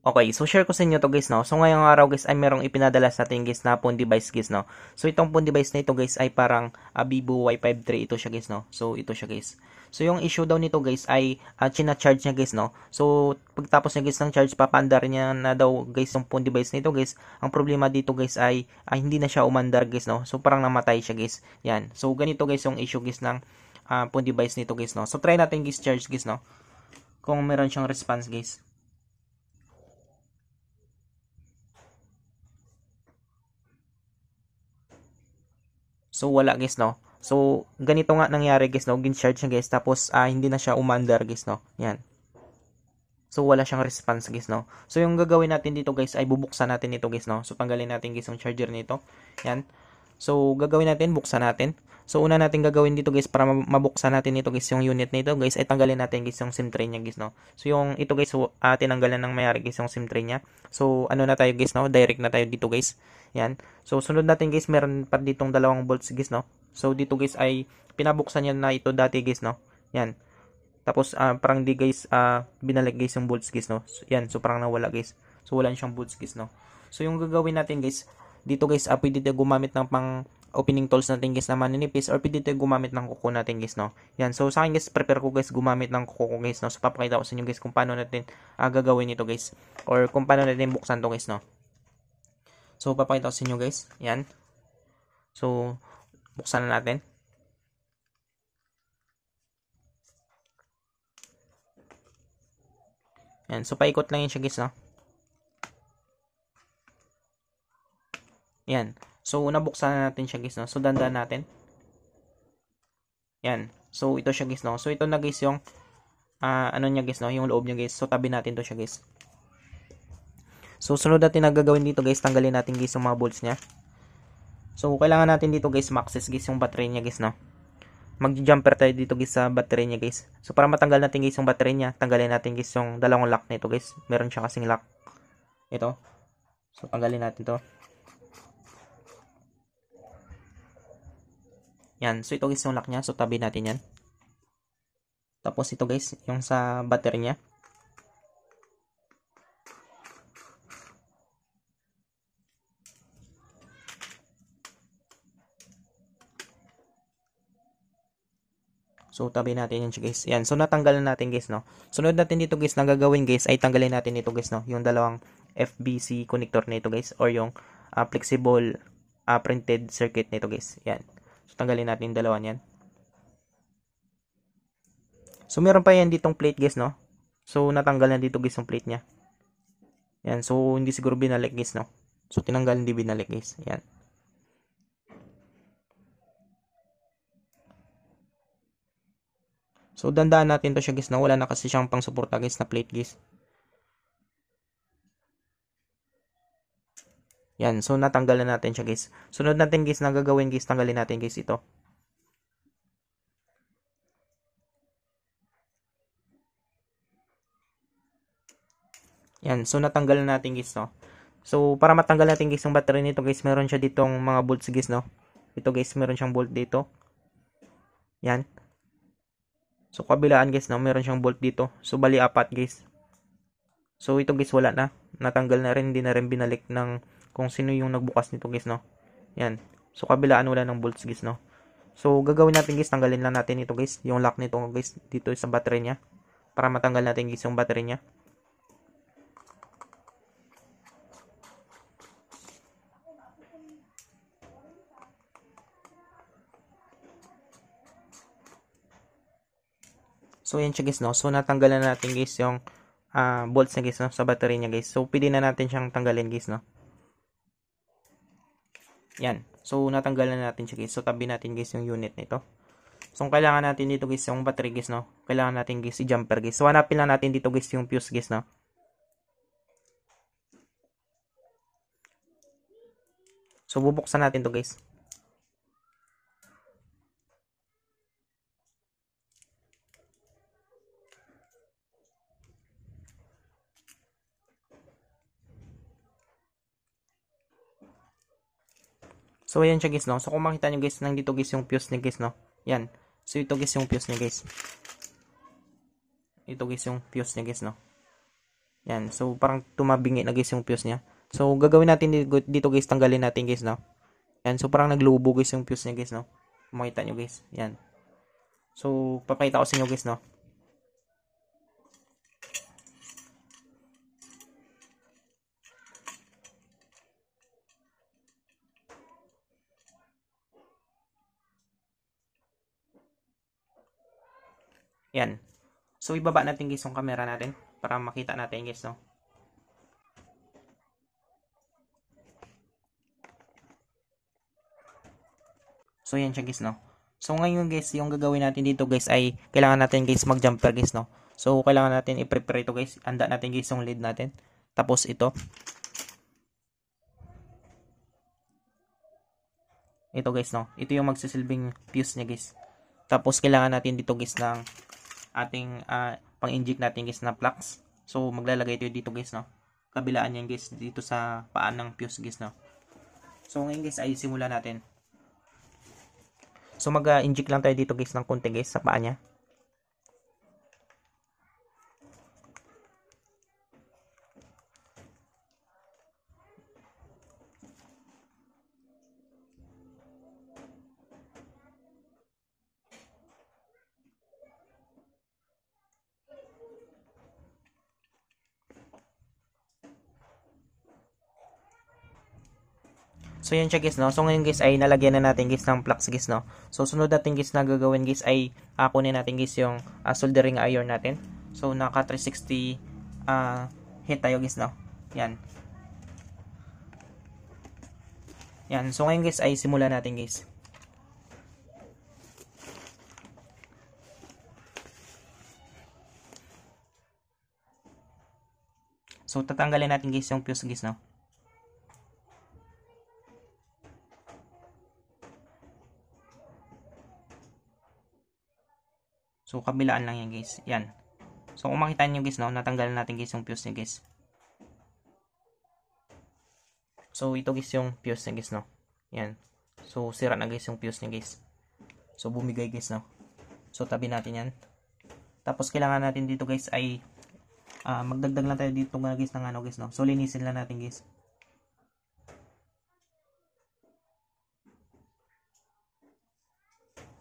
Okay, so share ko sa inyo to guys, no. So ngayong araw guys ay merong ipinadala sa atin guys na phone device guys, no. So itong phone device na ito guys ay parang Vivo Y53 ito siya guys, no. So ito siya guys. So yung issue daw nito guys ay china-charge niya guys, no. So pagtapos niya guys ng charge papaandar niya na daw guys yung phone device nito guys. Ang problema dito guys ay hindi na siya umandar guys, no. So parang namatay siya guys. Yan. So ganito guys yung issue guys ng phone device nito guys, no. So try natin guys charge guys, no. Kung meron siyang response guys. So wala guys, no. So ganito nga nangyari guys, no. Gin-charge niya guys tapos hindi na siya umandar guys, no. Yan. So wala siyang response guys, no. So yung gagawin natin dito guys ay bubuksan natin ito guys, no. So tanggalin natin guys yung charger nito. Yan. So gagawin natin, buksan natin. So una natin gagawin dito guys para mabuksan natin ito guys yung unit nito guys ay tanggalin natin guys yung SIM tray niya guys, no. So yung ito guys tinanggalan ng mayari guys yung SIM tray niya. So ano na tayo guys, no. Direct na tayo dito guys. Yan. So sunod natin guys, meron pa ditong dalawang bolts guys, no. So dito guys ay pinabuksan niya na ito dati guys, no. Yan. Tapos parang di guys binalik guys yung bolts guys, no. So, yan, so parang nawala guys. So wala siyang bolts guys, no. So yung gagawin natin guys, dito guys pwede tayo gumamit ng pang opening tools natin guys na maninipis or pwede tayo gumamit ng kuko natin guys, no. Yan, so sa akin guys prepare ko guys gumamit ng kuko guys, no. So papakita ko sa inyo guys kung paano natin gagawin ito guys or kung paano natin buksan to guys, no. So papakita ko sa inyo guys. Yan. So buksan na natin. Yan. So, paikot lang yun siya guys, no? Yan. So, nabuksan na natin siya guys, no? So, dandan natin. Yan. So, ito siya guys, no? So, ito na guys yung ano niya guys, no? Yung loob niya guys. So, tabi natin to siya guys. So, sunod natin na gagawin dito guys, tanggalin natin guys yung mga bolts niya. So, kailangan natin dito guys, ma-access guys yung battery niya guys, no? Mag-jumper tayo dito guys sa battery niya guys. So para matanggal natin guys yung battery niya, tanggalin natin guys yung dalawang lock nito guys. Meron siya kasing lock. Ito. So tanggalin natin to. Yan. So ito guys yung lock niya. So tabi natin yan. Tapos ito guys, yung sa battery niya. So, tabi natin yan guys. Yan. So, natanggalan natin guys, no. Sunod natin dito guys, na gagawin guys, ay tanggalin natin ito guys, no. Yung dalawang FBC connector nito guys, or yung flexible printed circuit nito guys. Yan. So, tanggalin natin yung dalawa yan. So, meron pa yan ditong plate guys, no. So, natanggal na dito guys yung plate niya. Yan. So, hindi siguro binalik guys, no. So, tinanggal, hindi binalik guys. Yan. So, dandaan natin to siya guys, na wala na kasi siyang pang suporta guys na plate guys. Yan, so natanggal na natin siya guys. Sunod natin guys na gagawin guys, tanggalin natin guys ito. Yan, so natanggal na natin guys, no. So, para matanggal natin guys yung battery nito guys, meron siya ditong mga bolts guys, no. Ito guys, meron siyang bolt dito. Yan. So, kabilaan guys, no, meron siyang bolt dito. So, bali apat guys. So, ito guys, wala na. Natanggal na rin, hindi na rin binalik ng kung sino yung nagbukas nito guys, no. Yan. So, kabilaan wala ng bolts guys, no. So, gagawin natin guys, tanggalin lang natin ito guys, yung lock nito guys, dito sa battery niya. Para matanggal natin guys yung battery niya. So, yan siya guys, no. So, natanggalan na natin guys yung bolts na guys, no, sa battery niya guys. So, pwede na natin siyang tanggalin guys, no. Yan. So, natanggalan na natin siya guys. So, tabi natin guys yung unit nito. So, kailangan natin dito guys yung battery guys, no. Kailangan natin guys i-jumper guys. So, hanapin lang natin dito guys yung fuse guys, no. So, bubuksan natin to guys. So, ayan siya guys, no. So, kung makita nyo guys, nandito guys yung fuse niya guys, no. Yan. So, ito guys yung fuse niya guys. Ito guys yung fuse niya guys, no. Yan. So, parang tumabingi na guys yung fuse niya. So, gagawin natin dito guys, tanggalin natin guys, no? Yan. So, parang naglubo guys yung fuse niya guys, no? Makita nyo guys. Yan. So, papakita ko sa inyo guys, no? Yan. So, ibaba natin guys yung camera natin para makita natin guys, no? So, yan siya guys, no? So, ngayon guys, yung gagawin natin dito guys ay kailangan natin guys mag-jumper guys, no? So, kailangan natin i-prepare ito guys. Handa natin guys yung lead natin. Tapos ito. Ito guys, no? Ito yung magsisilbing fuse niya guys. Tapos, kailangan natin dito guys ng ating pang-inject natin guys na plugs. So, maglalagay ito dito guys, no? Kabilaan yan guys dito sa paan ng fuse guys, no? So, ngayon guys ay simulan natin. So, mag-inject lang tayo dito guys ng konti guys sa paa niya. So, yan siya guys, no? So, ngayon guys ay nalagyan na natin guys ng plugs guys, no? So, sunod natin guys na gagawin guys ay kunin natin guys yung soldering iron natin. So, naka 360 hit tayo guys, no? Yan. Yan. So, ngayon guys ay simulan natin guys. So, tatanggalin natin guys yung fuse guys, no? So, kabilaan lang yan guys. Yan. So, kung makita nyo guys, no, natanggalan natin guys yung fuse niya guys. So, ito guys yung fuse niya guys, no. Yan. So, sira na guys yung fuse niya guys. So, bumigay guys, no. So, tabi natin yan. Tapos, kailangan natin dito guys ay magdagdag lang tayo dito guys ng ano guys, no. So, linisin lang natin guys.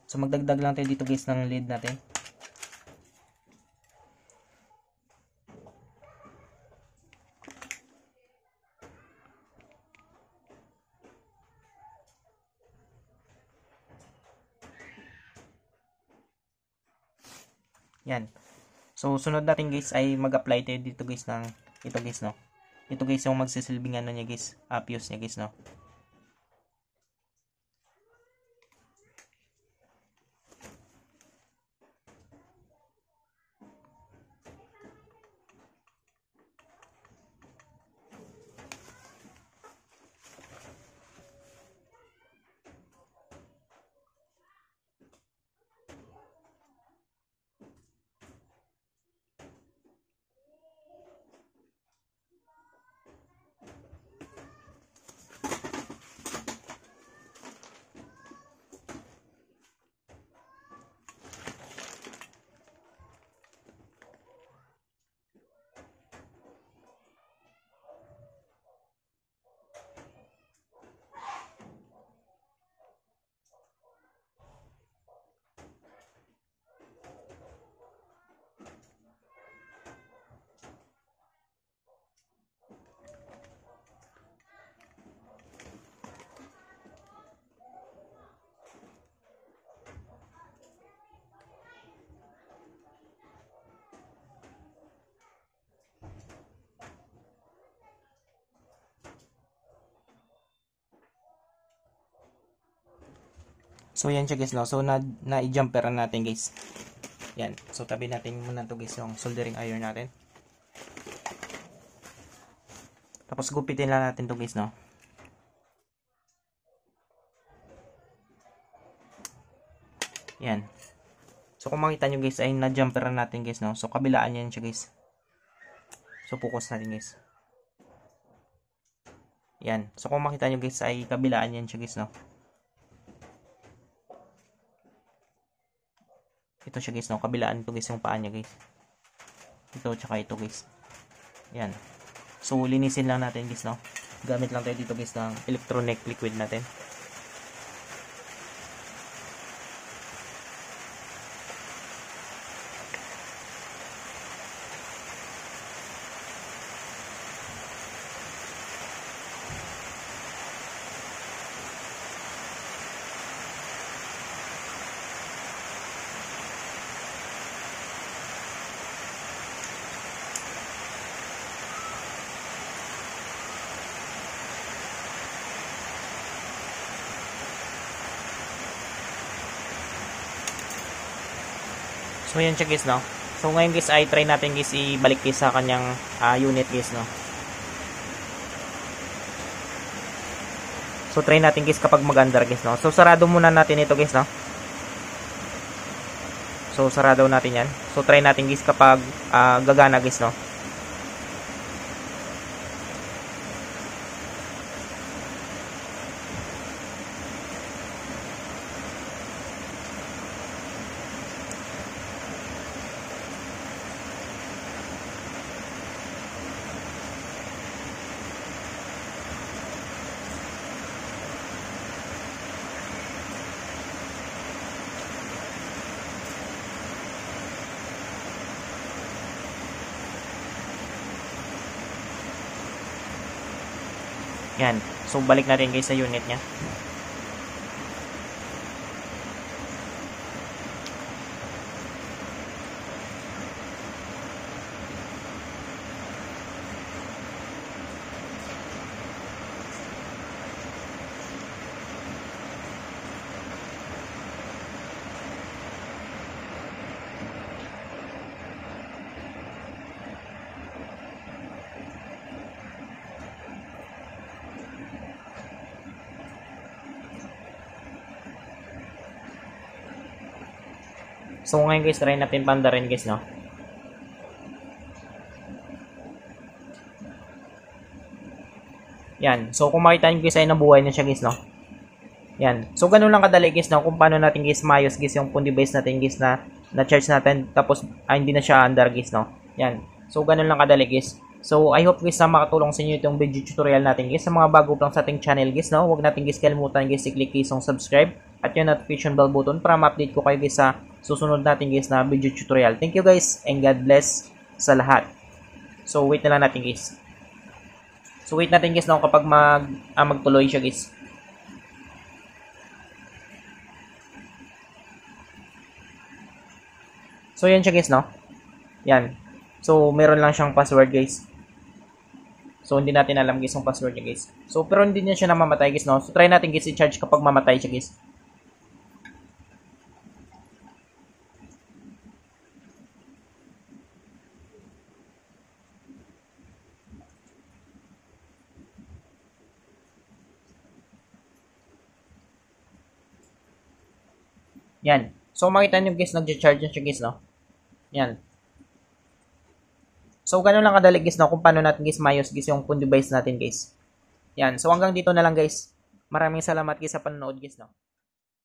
So, magdagdag lang tayo dito guys ng lead natin. Yan. So, sunod natin guys ay mag-apply tayo dito guys ng ito guys, no. Ito guys yung magsisilbing ano niya guys, fuse niya guys, no. So, yan siya guys, no. So, na-jumperan natin guys. Yan. So, tabi natin muna to guys yung soldering iron natin. Tapos, gupitin lang natin to guys, no. Yan. So, kung makita nyo guys, ay na-jumperan natin guys, no. So, kabilaan yan siya guys. So, focus natin guys. Yan. So, kung makita nyo guys, ay kabilaan yan siya guys, no. Ito siya guys, no. Kabilaan ito guys yung paa niya guys. Ito, tsaka ito guys. Yan. So, linisin lang natin guys, no? Gamit lang tayo dito guys ng electronic liquid natin. So, yan siya guys, no? So, ngayon guys, ay try natin guys ibalik guys sa kanyang unit guys, no? So, try natin guys kapag mag-under guys, no? So, sarado muna natin ito guys, no? So, sarado natin yan. So, try natin guys kapag gagana guys, no? Yan. So, balik natin guys sa unit niya. So, ngayon guys, try natin pandarin guys, no? Yan. So, kung makita nyo guys, ay nabuhay na siya guys, no? Yan. So, ganun lang kadali guys, no? Kung paano natin guys mayos guys yung pundi base natin guys na charge natin. Tapos, hindi na siya under guys, no? Yan. So, ganun lang kadali guys. So, I hope guys na makatulong sa inyo itong video tutorial natin guys. Sa mga bago lang sa ating channel guys, no? Huwag natin guys kalimutan guys i-click guys yung subscribe at yung notification bell button para ma-update ko kayo guys sa susunod natin guys na video tutorial. Thank you guys and God bless sa lahat. So, wait na lang natin guys. So, wait natin guys, no? Kapag magtuloy siya guys. So, yan siya guys, no? Yan. So, meron lang siyang password guys. So, hindi natin alam guys yung password niya guys. So, pero hindi niya siya namamatay guys, no? So, try natin guys i-charge kapag mamatay siya guys. Yan. So, makita nyo guys, nag-charge na siya guys, no? Yan. So, ganun lang kadali guys, no? Kung paano natin guys mayos guys yung phone device natin guys. Yan. So, hanggang dito na lang guys. Maraming salamat guys sa panonood guys, no?